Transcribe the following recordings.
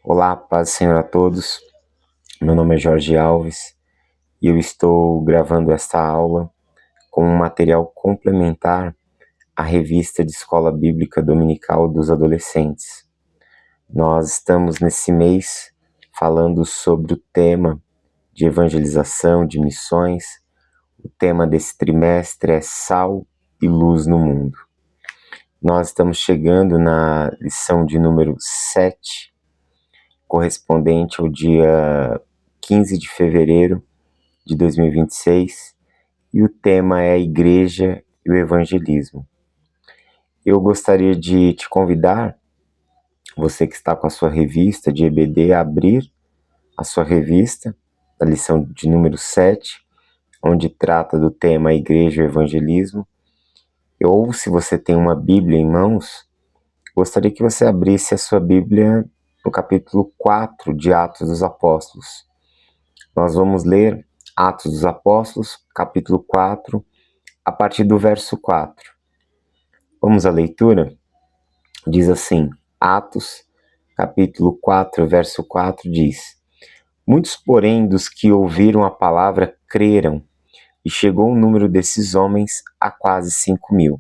Olá, paz do Senhor a todos. Meu nome é Jorge Alves e eu estou gravando esta aula com um material complementar à revista de Escola Bíblica Dominical dos Adolescentes. Nós estamos nesse mês falando sobre o tema de evangelização, de missões. O tema desse trimestre é Sal e Luz no Mundo. Nós estamos chegando na lição de número 7, correspondente ao dia 15 de fevereiro de 2026, e o tema é a Igreja e o Evangelismo. Eu gostaria de te convidar, você que está com a sua revista de EBD, a abrir a sua revista, a lição de número 7, onde trata do tema Igreja e o Evangelismo. Ou, se você tem uma Bíblia em mãos, gostaria que você abrisse a sua Bíblia no capítulo 4 de Atos dos Apóstolos. Nós vamos ler Atos dos Apóstolos, capítulo 4, a partir do verso 4. Vamos à leitura? Diz assim, Atos, capítulo 4, verso 4, diz: Muitos, porém, dos que ouviram a palavra creram, e chegou o número desses homens a quase 5.000.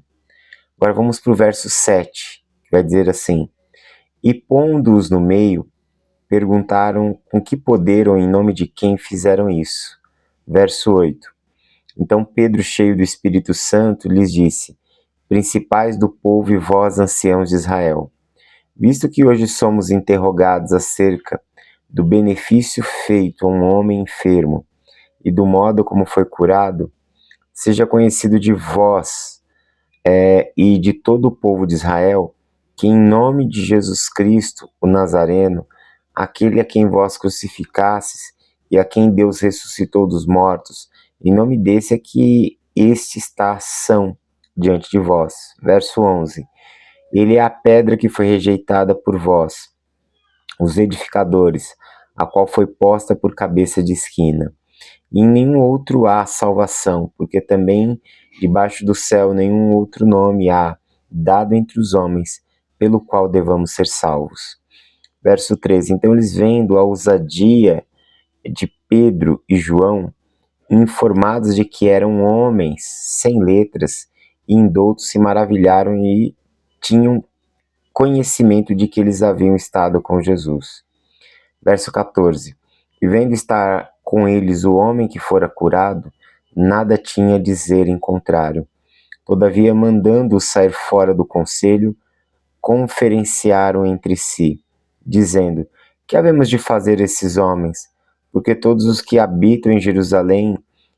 Agora vamos para o verso 7, que vai dizer assim: E pondo-os no meio, perguntaram com que poder ou em nome de quem fizeram isso. Verso 8. Então Pedro, cheio do Espírito Santo, lhes disse: Principais do povo e vós, anciãos de Israel, visto que hoje somos interrogados acerca do benefício feito a um homem enfermo e do modo como foi curado, seja conhecido de vós e de todo o povo de Israel, que em nome de Jesus Cristo, o Nazareno, aquele a quem vós crucificastes e a quem Deus ressuscitou dos mortos, em nome desse é que este está são diante de vós. Verso 11. Ele é a pedra que foi rejeitada por vós, os edificadores, a qual foi posta por cabeça de esquina. E em nenhum outro há salvação, porque também debaixo do céu nenhum outro nome há dado entre os homens, pelo qual devamos ser salvos. Verso 13. Então eles, vendo a ousadia de Pedro e João, informados de que eram homens sem letras e indoutos, se maravilharam e tinham conhecimento de que eles haviam estado com Jesus. Verso 14. E vendo estar com eles o homem que fora curado, nada tinha a dizer em contrário. Todavia, mandando-os sair fora do conselho, conferenciaram entre si, dizendo: Que havemos de fazer esses homens? Porque todos os que habitam em Jerusalém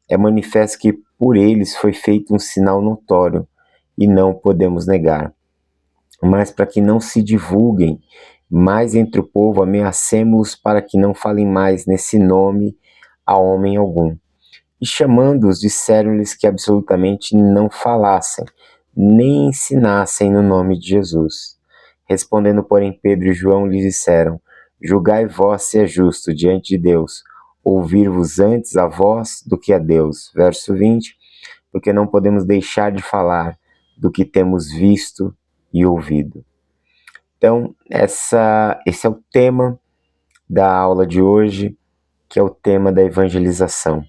é manifesto que por eles foi feito um sinal notório, e não podemos negar. Mas para que não se divulguem mais entre o povo, ameacemo-os para que não falem mais nesse nome a homem algum. E chamando-os, disseram-lhes que absolutamente não falassem, nem ensinassem no nome de Jesus. Respondendo, porém, Pedro e João lhes disseram: Julgai vós se é justo diante de Deus, ouvir-vos antes a vós do que a Deus. Verso 20. Porque não podemos deixar de falar do que temos visto e ouvido. Então, esse é o tema da aula de hoje, que é o tema da evangelização.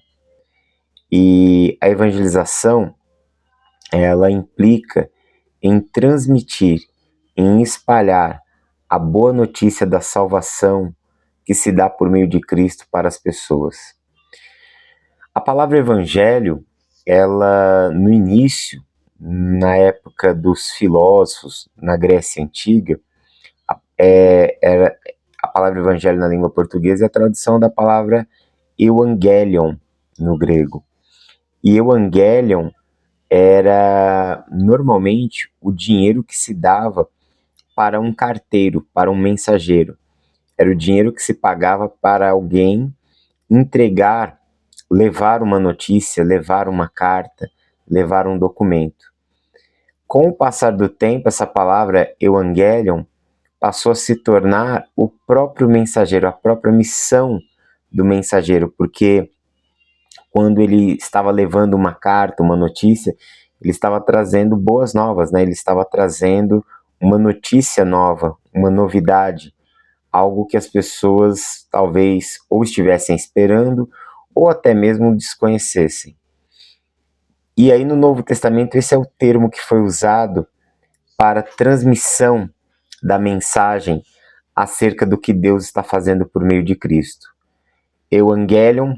E a evangelização, ela implica em transmitir, em espalhar a boa notícia da salvação que se dá por meio de Cristo para as pessoas. A palavra evangelho, ela no início, na época dos filósofos, na Grécia Antiga, era a palavra evangelho na língua portuguesa é a tradução da palavra euangelion no grego. E euangelion era normalmente o dinheiro que se dava para um carteiro, para um mensageiro. Era o dinheiro que se pagava para alguém entregar, levar uma notícia, levar uma carta, levar um documento. Com o passar do tempo, essa palavra euangelion passou a se tornar o próprio mensageiro, a própria missão do mensageiro, porque quando ele estava levando uma carta, uma notícia, ele estava trazendo boas novas, né? Ele estava trazendo uma notícia nova, uma novidade, algo que as pessoas talvez ou estivessem esperando ou até mesmo desconhecessem. E aí no Novo Testamento esse é o termo que foi usado para transmissão da mensagem acerca do que Deus está fazendo por meio de Cristo. Evangelion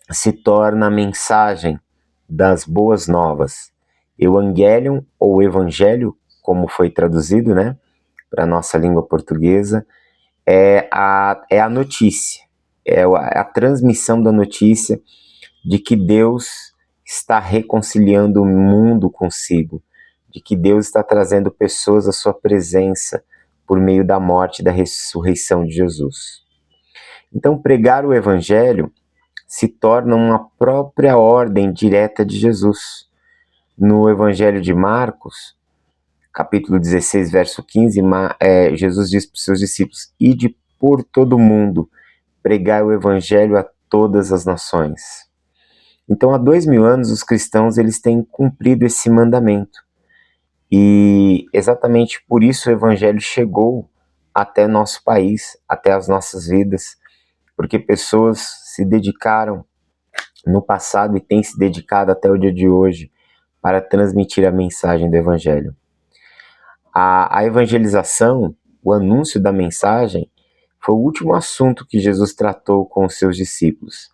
se torna a mensagem das boas novas. Evangelion, ou Evangelho, como foi traduzido, né, para a nossa língua portuguesa, é a notícia, é a transmissão da notícia de que Deus está reconciliando o mundo consigo, de que Deus está trazendo pessoas à sua presença por meio da morte e da ressurreição de Jesus. Então, pregar o Evangelho se torna uma própria ordem direta de Jesus. No Evangelho de Marcos, capítulo 16, verso 15, Jesus diz para os seus discípulos: ide por todo o mundo, pregai o Evangelho a todas as nações. Então, há 2000 anos, os cristãos eles têm cumprido esse mandamento. E exatamente por isso o Evangelho chegou até nosso país, até as nossas vidas, porque pessoas se dedicaram no passado e têm se dedicado até o dia de hoje para transmitir a mensagem do Evangelho. A evangelização, o anúncio da mensagem, foi o último assunto que Jesus tratou com os seus discípulos.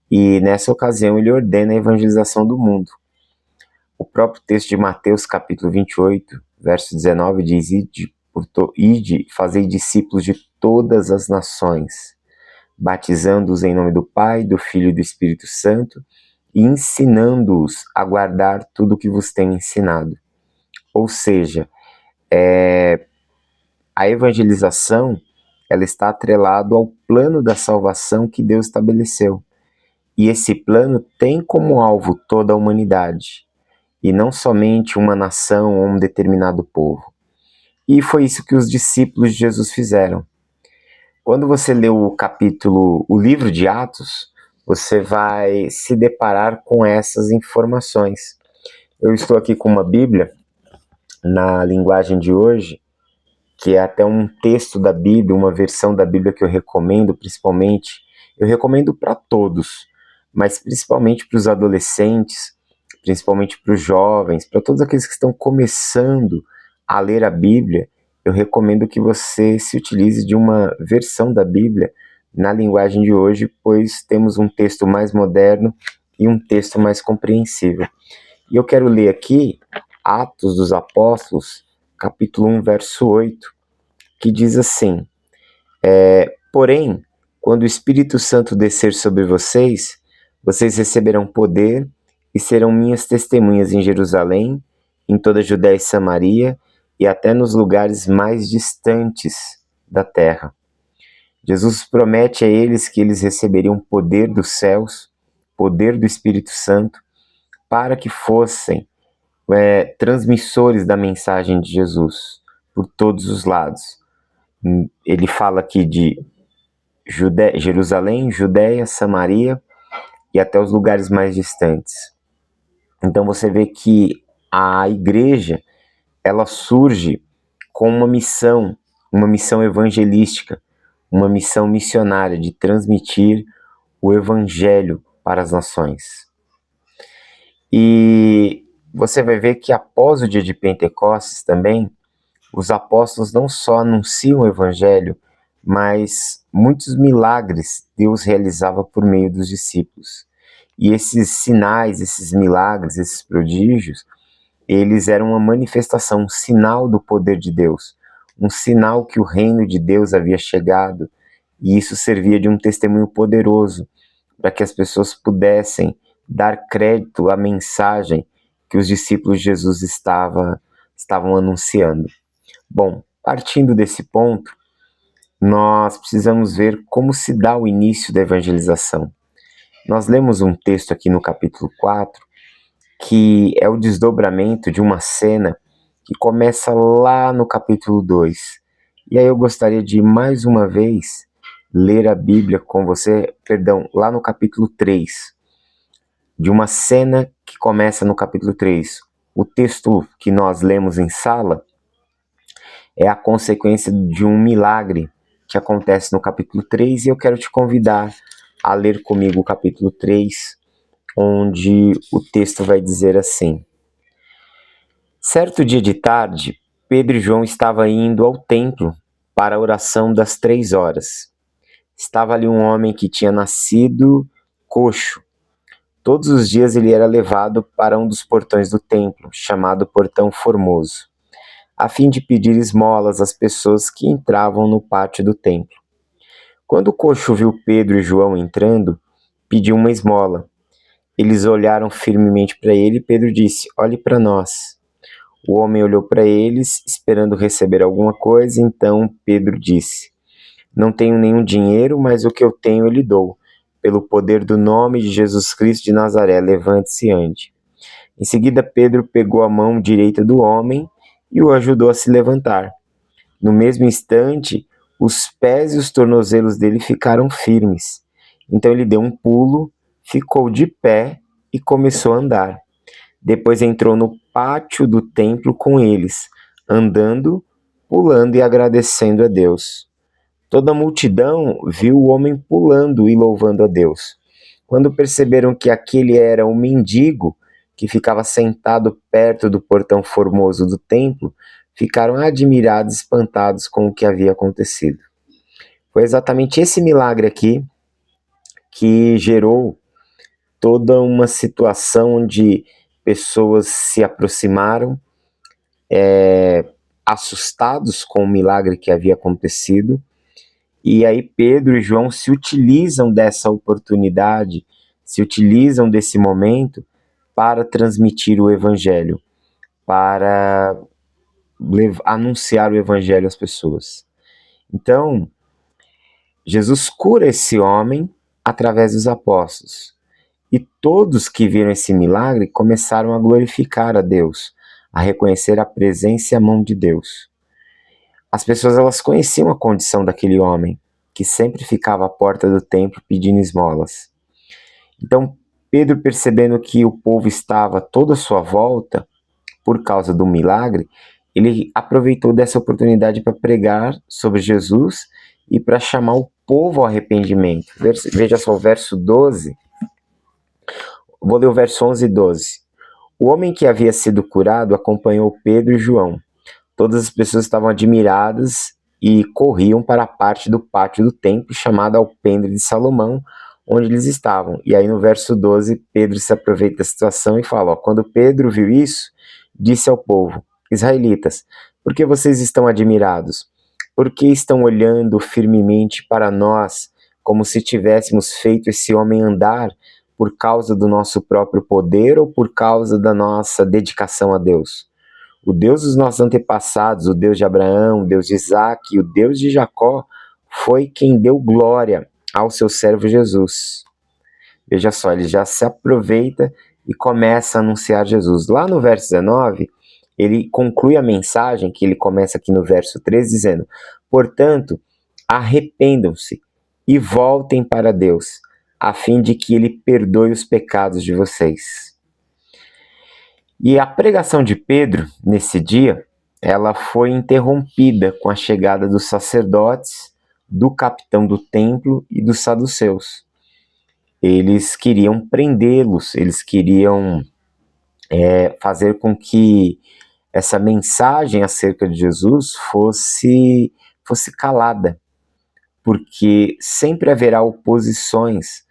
E nessa ocasião ele ordena a evangelização do mundo. O próprio texto de Mateus, capítulo 28, verso 19, diz: ide, fazei discípulos de todas as nações, batizando-os em nome do Pai, do Filho e do Espírito Santo, e ensinando-os a guardar tudo o que vos tenho ensinado. Ou seja, a evangelização ela está atrelada ao plano da salvação que Deus estabeleceu. E esse plano tem como alvo toda a humanidade, e não somente uma nação ou um determinado povo. E foi isso que os discípulos de Jesus fizeram. Quando você lê o livro de Atos, você vai se deparar com essas informações. Eu estou aqui com uma Bíblia, na linguagem de hoje, que é até um texto da Bíblia, uma versão da Bíblia que eu recomendo, principalmente, eu recomendo para todos, mas principalmente para os adolescentes, principalmente para os jovens, para todos aqueles que estão começando a ler a Bíblia, eu recomendo que você se utilize de uma versão da Bíblia na linguagem de hoje, pois temos um texto mais moderno e um texto mais compreensível. E eu quero ler aqui Atos dos Apóstolos, capítulo 1, verso 8, que diz assim: porém, quando o Espírito Santo descer sobre vocês, vocês receberão poder e serão minhas testemunhas em Jerusalém, em toda a Judéia e Samaria e até nos lugares mais distantes da terra. Jesus promete a eles que eles receberiam poder dos céus, poder do Espírito Santo, para que fossem transmissores da mensagem de Jesus por todos os lados. Ele fala aqui de Jerusalém, Judéia, Samaria e até os lugares mais distantes. Então você vê que a igreja ela surge com uma missão evangelística, uma missão missionária de transmitir o evangelho para as nações. E você vai ver que após o dia de Pentecostes também, os apóstolos não só anunciam o evangelho, mas muitos milagres Deus realizava por meio dos discípulos. E esses sinais, esses milagres, esses prodígios, eles eram uma manifestação, um sinal do poder de Deus, um sinal que o reino de Deus havia chegado, e isso servia de um testemunho poderoso para que as pessoas pudessem dar crédito à mensagem que os discípulos de Jesus estavam anunciando. Bom, partindo desse ponto, nós precisamos ver como se dá o início da evangelização. Nós lemos um texto aqui no capítulo 4, que é o desdobramento de uma cena que começa lá no capítulo 2. E aí eu gostaria de, mais uma vez, ler a Bíblia com você, lá no capítulo 3, de uma cena que começa no capítulo 3. O texto que nós lemos em sala é a consequência de um milagre que acontece no capítulo 3, e eu quero te convidar a ler comigo o capítulo 3, onde o texto vai dizer assim: Certo dia de tarde, Pedro e João estavam indo ao templo para a oração das 3 horas. Estava ali um homem que tinha nascido coxo. Todos os dias ele era levado para um dos portões do templo, chamado Portão Formoso, a fim de pedir esmolas às pessoas que entravam no pátio do templo. Quando o coxo viu Pedro e João entrando, pediu uma esmola. Eles olharam firmemente para ele e Pedro disse: Olhe para nós. O homem olhou para eles, esperando receber alguma coisa, então Pedro disse: Não tenho nenhum dinheiro, mas o que eu tenho eu lhe dou. Pelo poder do nome de Jesus Cristo de Nazaré, levante-se e ande. Em seguida, Pedro pegou a mão direita do homem e o ajudou a se levantar. No mesmo instante, os pés e os tornozelos dele ficaram firmes. Então ele deu um pulo, ficou de pé e começou a andar. Depois entrou no pátio do templo com eles, andando, pulando e agradecendo a Deus. Toda a multidão viu o homem pulando e louvando a Deus. Quando perceberam que aquele era um mendigo que ficava sentado perto do portão formoso do templo, ficaram admirados e espantados com o que havia acontecido. Foi exatamente esse milagre aqui que gerou toda uma situação onde pessoas se aproximaram, assustados com o milagre que havia acontecido. E aí Pedro e João se utilizam dessa oportunidade, se utilizam desse momento para transmitir o evangelho, para anunciar o evangelho às pessoas. Então, Jesus cura esse homem através dos apóstolos. E todos que viram esse milagre começaram a glorificar a Deus, a reconhecer a presença e a mão de Deus. As pessoas elas conheciam a condição daquele homem, que sempre ficava à porta do templo pedindo esmolas. Então, Pedro, percebendo que o povo estava todo à sua volta, por causa do milagre, ele aproveitou dessa oportunidade para pregar sobre Jesus e para chamar o povo ao arrependimento. Veja só o verso 12. Vou ler o verso 11 e 12. O homem que havia sido curado acompanhou Pedro e João. Todas as pessoas estavam admiradas e corriam para a parte do pátio do templo chamada Alpendre de Salomão, onde eles estavam. E aí no verso 12, Pedro se aproveita da situação e fala, quando Pedro viu isso, disse ao povo: Israelitas, por que vocês estão admirados? Por que estão olhando firmemente para nós, como se tivéssemos feito esse homem andar por causa do nosso próprio poder ou por causa da nossa dedicação a Deus? O Deus dos nossos antepassados, o Deus de Abraão, o Deus de Isaac e o Deus de Jacó, foi quem deu glória ao seu servo Jesus. Veja só, ele já se aproveita e começa a anunciar Jesus. Lá no verso 19, ele conclui a mensagem, que ele começa aqui no verso 13, dizendo: Portanto, arrependam-se e voltem para Deus, a fim de que ele perdoe os pecados de vocês. E a pregação de Pedro, nesse dia, ela foi interrompida com a chegada dos sacerdotes, do capitão do templo e dos saduceus. Eles queriam prendê-los, eles queriam fazer com que essa mensagem acerca de Jesus fosse calada, porque sempre haverá oposições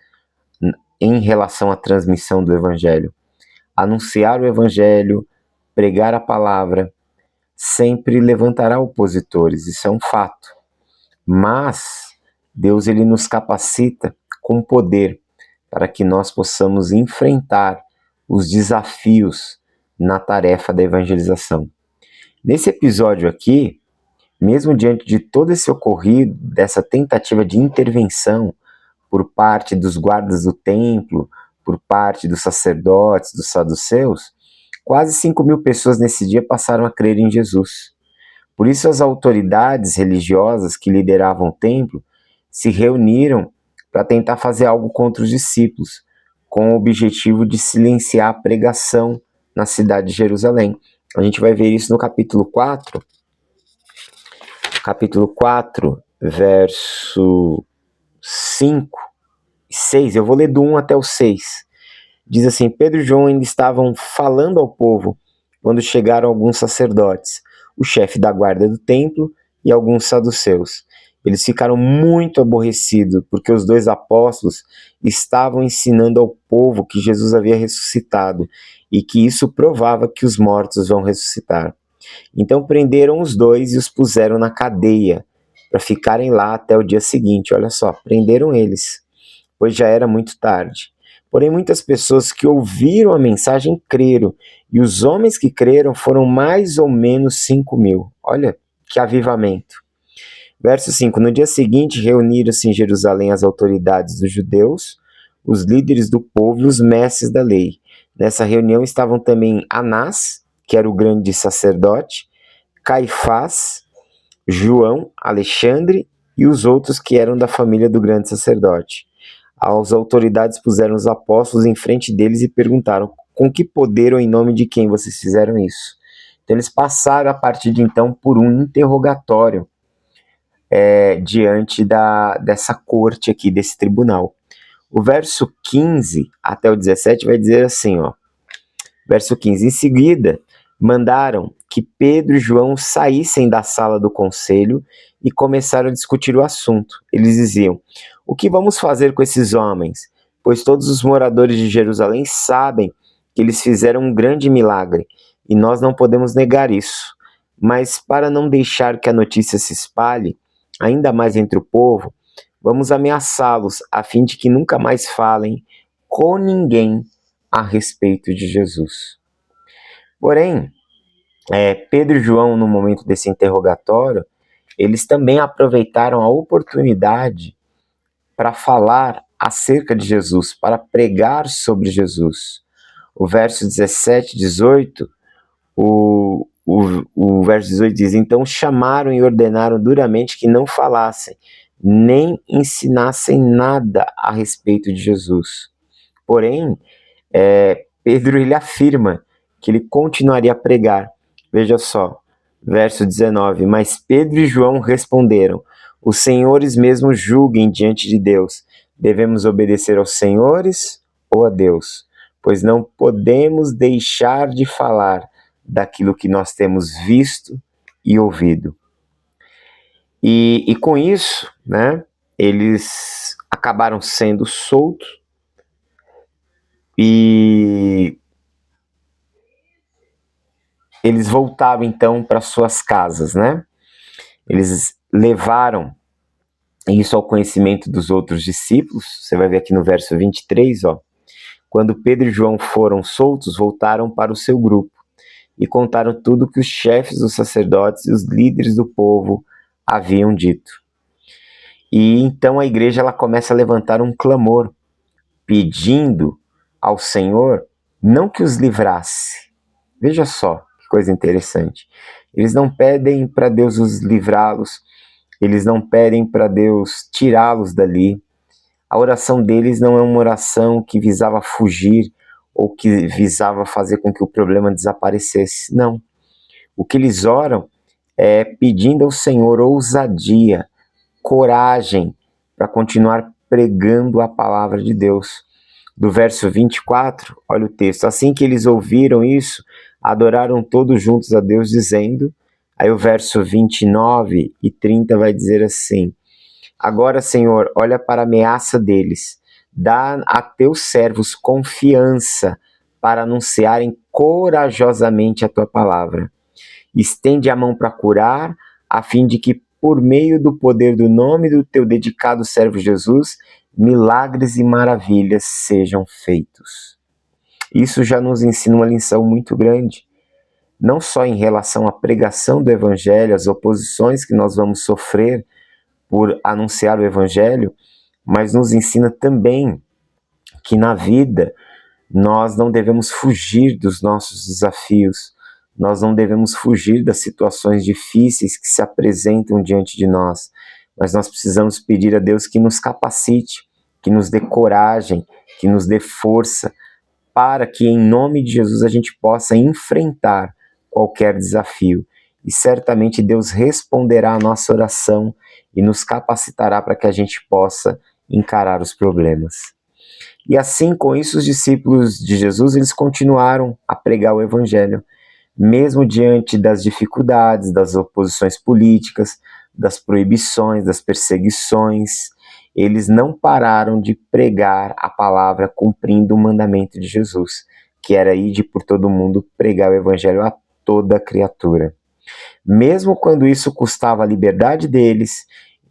em relação à transmissão do evangelho. Anunciar o evangelho, pregar a palavra, sempre levantará opositores, isso é um fato. Mas Deus ele nos capacita com poder para que nós possamos enfrentar os desafios na tarefa da evangelização. Nesse episódio aqui, mesmo diante de todo esse ocorrido, dessa tentativa de intervenção por parte dos guardas do templo, por parte dos sacerdotes, dos saduceus, quase 5.000 pessoas nesse dia passaram a crer em Jesus. Por isso as autoridades religiosas que lideravam o templo se reuniram para tentar fazer algo contra os discípulos, com o objetivo de silenciar a pregação na cidade de Jerusalém. A gente vai ver isso no capítulo 4, verso 5 e 6, eu vou ler do 1 até o 6. Diz assim: Pedro e João ainda estavam falando ao povo quando chegaram alguns sacerdotes, o chefe da guarda do templo e alguns saduceus. Eles ficaram muito aborrecidos porque os dois apóstolos estavam ensinando ao povo que Jesus havia ressuscitado e que isso provava que os mortos vão ressuscitar. Então prenderam os dois e os puseram na cadeia para ficarem lá até o dia seguinte. Olha só, prenderam eles, pois já era muito tarde. Porém, muitas pessoas que ouviram a mensagem creram, e os homens que creram foram mais ou menos 5.000. Olha que avivamento. Verso 5: No dia seguinte, reuniram-se em Jerusalém as autoridades dos judeus, os líderes do povo e os mestres da lei. Nessa reunião estavam também Anás, que era o grande sacerdote, Caifás, João, Alexandre e os outros que eram da família do grande sacerdote. As autoridades puseram os apóstolos em frente deles e perguntaram: com que poder ou em nome de quem vocês fizeram isso? Então eles passaram a partir de então por um interrogatório diante dessa corte aqui, desse tribunal. O verso 15 até o 17 vai dizer assim, ó. Verso 15: Em seguida, mandaram que Pedro e João saíssem da sala do conselho e começaram a discutir o assunto. Eles diziam: o que vamos fazer com esses homens? Pois todos os moradores de Jerusalém sabem que eles fizeram um grande milagre e nós não podemos negar isso. Mas para não deixar que a notícia se espalhe, ainda mais entre o povo, vamos ameaçá-los a fim de que nunca mais falem com ninguém a respeito de Jesus. Porém, Pedro e João, no momento desse interrogatório, eles também aproveitaram a oportunidade para falar acerca de Jesus, para pregar sobre Jesus. O verso 17, 18, o verso 18 diz: Então chamaram e ordenaram duramente que não falassem, nem ensinassem nada a respeito de Jesus. Porém, Pedro ele afirma que ele continuaria a pregar. Veja só, verso 19: Mas Pedro e João responderam: os senhores mesmos julguem diante de Deus. Devemos obedecer aos senhores ou a Deus? Pois não podemos deixar de falar daquilo que nós temos visto e ouvido. E com isso, né, eles acabaram sendo soltos e eles voltaram então para suas casas, né? Eles levaram isso ao conhecimento dos outros discípulos. Você vai ver aqui no verso 23, ó. Quando Pedro e João foram soltos, voltaram para o seu grupo e contaram tudo que os chefes dos sacerdotes e os líderes do povo haviam dito. E então a igreja ela começa a levantar um clamor, pedindo ao Senhor não que os livrasse. Veja só que coisa interessante. Eles não pedem para Deus os livrá-los, eles não pedem para Deus tirá-los dali. A oração deles não é uma oração que visava fugir ou que visava fazer com que o problema desaparecesse. Não. O que eles oram é pedindo ao Senhor ousadia, coragem para continuar pregando a palavra de Deus. Do verso 24, olha o texto: assim que eles ouviram isso, adoraram todos juntos a Deus, dizendo... Aí o verso 29 e 30 vai dizer assim: agora, Senhor, olha para a ameaça deles, dá a teus servos confiança para anunciarem corajosamente a tua palavra. Estende a mão para curar, a fim de que, por meio do poder do nome do teu dedicado servo Jesus, milagres e maravilhas sejam feitos. Isso já nos ensina uma lição muito grande, não só em relação à pregação do evangelho, as oposições que nós vamos sofrer por anunciar o evangelho, mas nos ensina também que na vida nós não devemos fugir dos nossos desafios, nós não devemos fugir das situações difíceis que se apresentam diante de nós, mas nós precisamos pedir a Deus que nos capacite, que nos dê coragem, que nos dê força, para que em nome de Jesus a gente possa enfrentar qualquer desafio. e certamente Deus responderá a nossa oração e nos capacitará para que a gente possa encarar os problemas. E assim, com isso, os discípulos de Jesus, eles continuaram a pregar o evangelho, mesmo diante das dificuldades, das oposições políticas, das proibições, das perseguições. Eles não pararam de pregar a palavra cumprindo o mandamento de Jesus, que era ir por todo mundo pregar o evangelho a toda criatura. Mesmo quando isso custava a liberdade deles,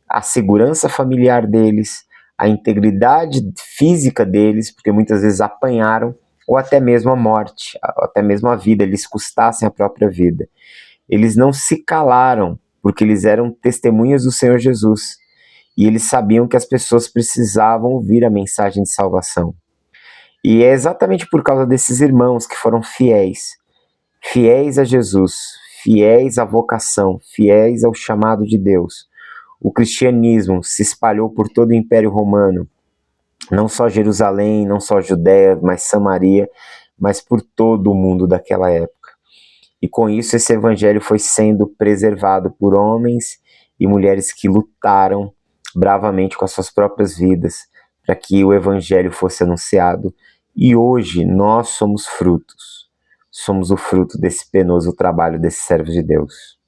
a segurança familiar deles, a integridade física deles, porque muitas vezes apanharam, ou até mesmo a morte, até mesmo a vida, eles custassem a própria vida. Eles não se calaram, porque eles eram testemunhas do Senhor Jesus, e eles sabiam que as pessoas precisavam ouvir a mensagem de salvação. E é exatamente por causa desses irmãos que foram fiéis a Jesus, fiéis à vocação, fiéis ao chamado de Deus. O cristianismo se espalhou por todo o Império Romano, não só Jerusalém, não só Judéia, mas Samaria, mas por todo o mundo daquela época. E com isso esse evangelho foi sendo preservado por homens e mulheres que lutaram bravamente com as suas próprias vidas para que o evangelho fosse anunciado. E hoje nós somos o fruto desse penoso trabalho desses servos de Deus.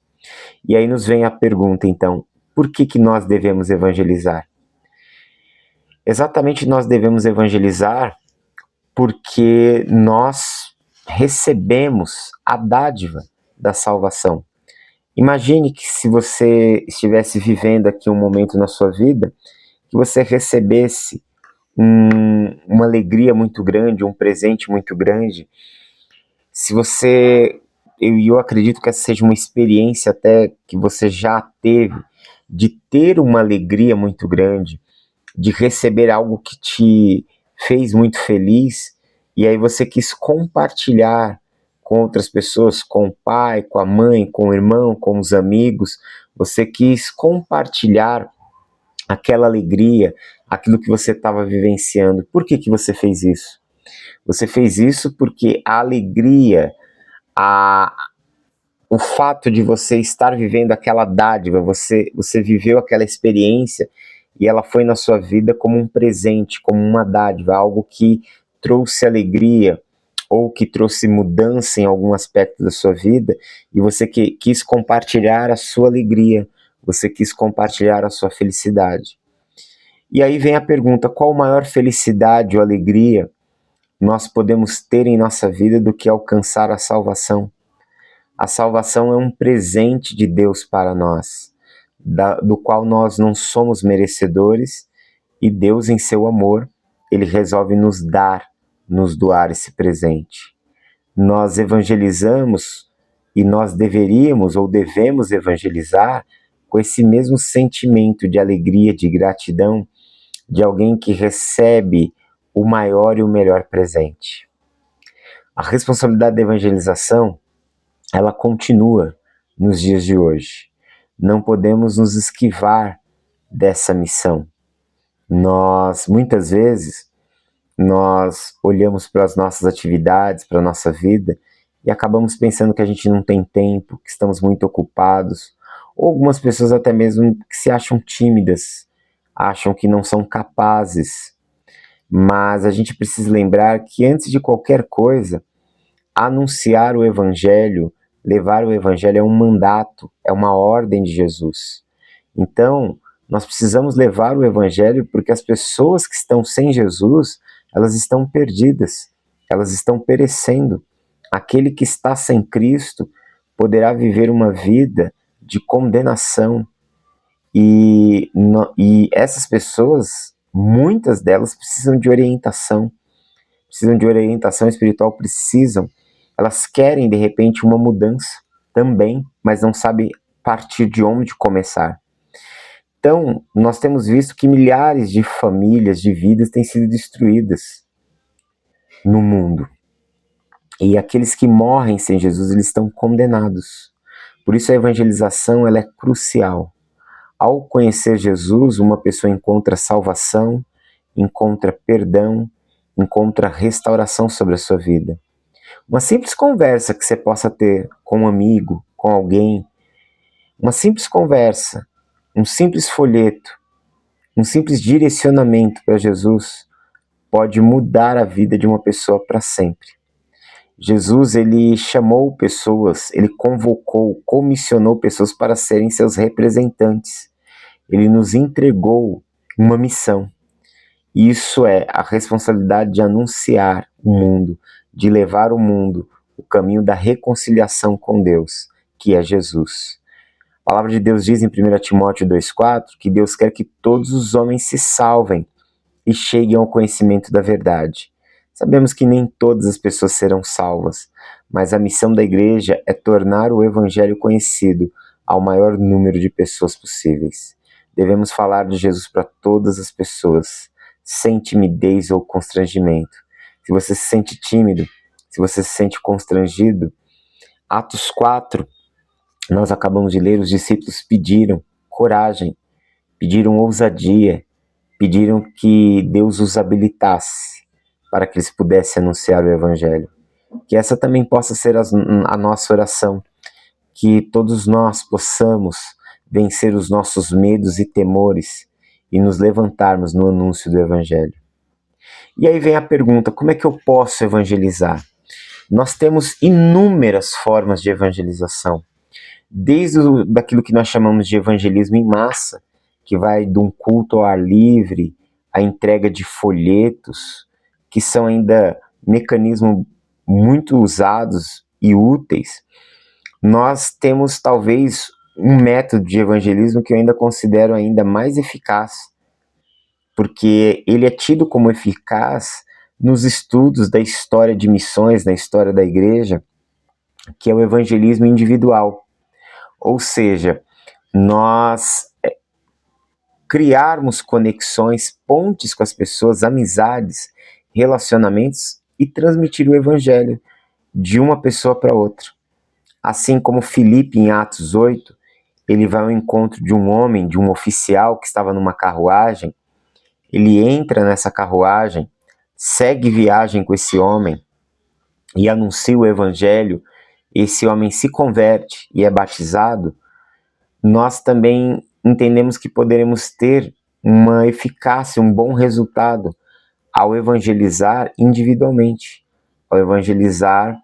E aí nos vem a pergunta, então, por que nós devemos evangelizar? Exatamente, nós devemos evangelizar porque nós recebemos a dádiva da salvação. Imagine que se você estivesse vivendo aqui um momento na sua vida, que você recebesse uma alegria muito grande, um presente muito grande. Se você, eu acredito que essa seja uma experiência até que você já teve, de ter uma alegria muito grande, de receber algo que te fez muito feliz, e aí você quis compartilhar com outras pessoas, com o pai, com a mãe, com o irmão, com os amigos, você quis compartilhar aquela alegria, aquilo que você estava vivenciando. Por que você fez isso? Você fez isso porque a alegria, o fato de você estar vivendo aquela dádiva, você viveu aquela experiência e ela foi na sua vida como um presente, como uma dádiva, algo que trouxe alegria ou que trouxe mudança em algum aspecto da sua vida, e você quis compartilhar a sua alegria, você quis compartilhar a sua felicidade. E aí vem a pergunta: qual maior felicidade ou alegria nós podemos ter em nossa vida do que alcançar a salvação? A salvação é um presente de Deus para nós, do qual nós não somos merecedores, e Deus, em seu amor, ele resolve nos doar esse presente. Nós evangelizamos, e nós deveríamos ou devemos evangelizar com esse mesmo sentimento de alegria, de gratidão, de alguém que recebe o maior e o melhor presente. A responsabilidade da evangelização, ela continua nos dias de hoje. Não podemos nos esquivar dessa missão. Muitas vezes, nós olhamos para as nossas atividades, para a nossa vida, e acabamos pensando que a gente não tem tempo, que estamos muito ocupados, ou algumas pessoas até mesmo que se acham tímidas, acham que não são capazes. Mas a gente precisa lembrar que antes de qualquer coisa, anunciar o evangelho, levar o evangelho é um mandato, é uma ordem de Jesus. Então, nós precisamos levar o evangelho porque as pessoas que estão sem Jesus, elas estão perdidas, elas estão perecendo. Aquele que está sem Cristo poderá viver uma vida de condenação. E essas pessoas, muitas delas precisam de orientação espiritual, elas querem de repente uma mudança também, mas não sabem partir de onde começar. Então, nós temos visto que milhares de famílias, de vidas têm sido destruídas no mundo. E aqueles que morrem sem Jesus, eles estão condenados. Por isso a evangelização, ela é crucial. Ao conhecer Jesus, uma pessoa encontra salvação, encontra perdão, encontra restauração sobre a sua vida. Uma simples conversa que você possa ter com um amigo, com alguém, Uma simples conversa, um simples folheto, um simples direcionamento para Jesus pode mudar a vida de uma pessoa para sempre. Jesus, ele chamou pessoas, ele convocou, comissionou pessoas para serem seus representantes. Ele nos entregou uma missão. Isso é a responsabilidade de anunciar o mundo, de levar o mundo o caminho da reconciliação com Deus, que é Jesus. A palavra de Deus diz em 1 Timóteo 2,4 que Deus quer que todos os homens se salvem e cheguem ao conhecimento da verdade. Sabemos que nem todas as pessoas serão salvas, mas a missão da igreja é tornar o evangelho conhecido ao maior número de pessoas possíveis. Devemos falar de Jesus para todas as pessoas, sem timidez ou constrangimento. Se você se sente tímido, se você se sente constrangido, Atos 4, nós acabamos de ler, os discípulos pediram coragem, pediram ousadia, pediram que Deus os habilitasse para que eles pudessem anunciar o Evangelho. Que essa também possa ser a nossa oração, que todos nós possamos vencer os nossos medos e temores e nos levantarmos no anúncio do Evangelho. E aí vem a pergunta, como é que eu posso evangelizar? Nós temos inúmeras formas de evangelização, desde daquilo que nós chamamos de evangelismo em massa, que vai de um culto ao ar livre, a entrega de folhetos, que são ainda mecanismos muito usados e úteis. Nós temos talvez um método de evangelismo que eu ainda considero ainda mais eficaz, porque ele é tido como eficaz nos estudos da história de missões, na história da igreja, que é o evangelismo individual. Ou seja, nós criarmos conexões, pontes com as pessoas, amizades, relacionamentos e transmitir o evangelho de uma pessoa para outra. Assim como Filipe, em Atos 8, ele vai ao encontro de um homem, de um oficial que estava numa carruagem, ele entra nessa carruagem, segue viagem com esse homem e anuncia o evangelho, esse homem se converte e é batizado. Nós também entendemos que poderemos ter uma eficácia, um bom resultado ao evangelizar individualmente, ao evangelizar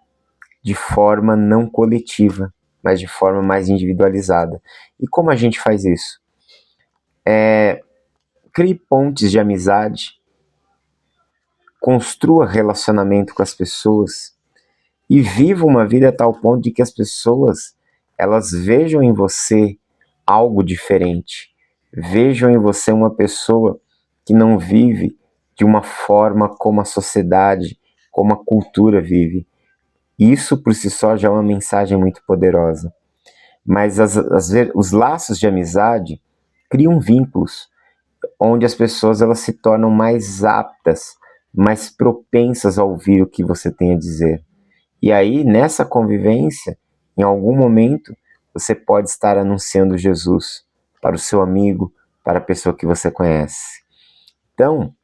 de forma não coletiva, mas de forma mais individualizada. E como a gente faz isso? Crie pontes de amizade, construa relacionamento com as pessoas e viva uma vida a tal ponto de que as pessoas elas vejam em você algo diferente, vejam em você uma pessoa que não vive de uma forma como a sociedade, como a cultura vive. Isso por si só já é uma mensagem muito poderosa. Mas os laços de amizade criam vínculos onde as pessoas elas se tornam mais aptas, mais propensas a ouvir o que você tem a dizer. E aí, nessa convivência, em algum momento, você pode estar anunciando Jesus para o seu amigo, para a pessoa que você conhece. Então,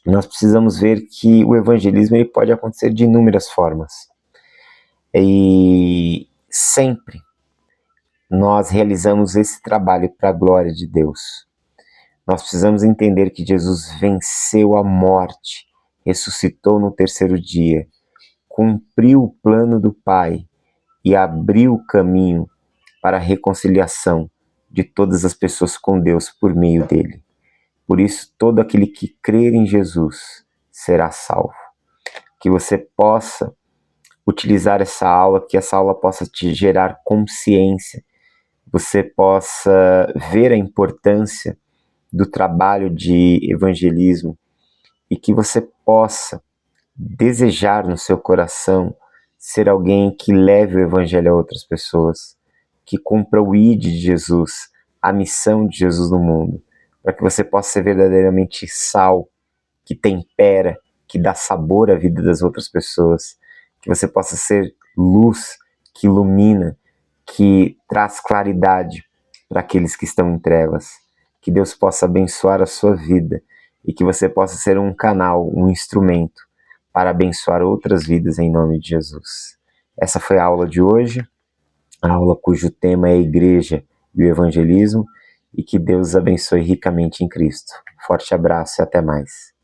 nós precisamos ver que o evangelismo ele pode acontecer de inúmeras formas. E sempre nós realizamos esse trabalho para a glória de Deus. Nós precisamos entender que Jesus venceu a morte, ressuscitou no terceiro dia, cumpriu o plano do Pai e abriu o caminho para a reconciliação de todas as pessoas com Deus por meio dele. Por isso, todo aquele que crer em Jesus será salvo. Que você possa utilizar essa aula, que essa aula possa te gerar consciência, você possa ver a importância do trabalho de evangelismo e que você possa desejar no seu coração ser alguém que leve o evangelho a outras pessoas, que cumpra o ID de Jesus, a missão de Jesus no mundo, para que você possa ser verdadeiramente sal, que tempera, que dá sabor à vida das outras pessoas, que você possa ser luz, que ilumina, que traz claridade para aqueles que estão em trevas. Que Deus possa abençoar a sua vida e que você possa ser um canal, um instrumento para abençoar outras vidas em nome de Jesus. Essa foi a aula de hoje, a aula cujo tema é Igreja e o evangelismo, e que Deus os abençoe ricamente em Cristo. Forte abraço e até mais.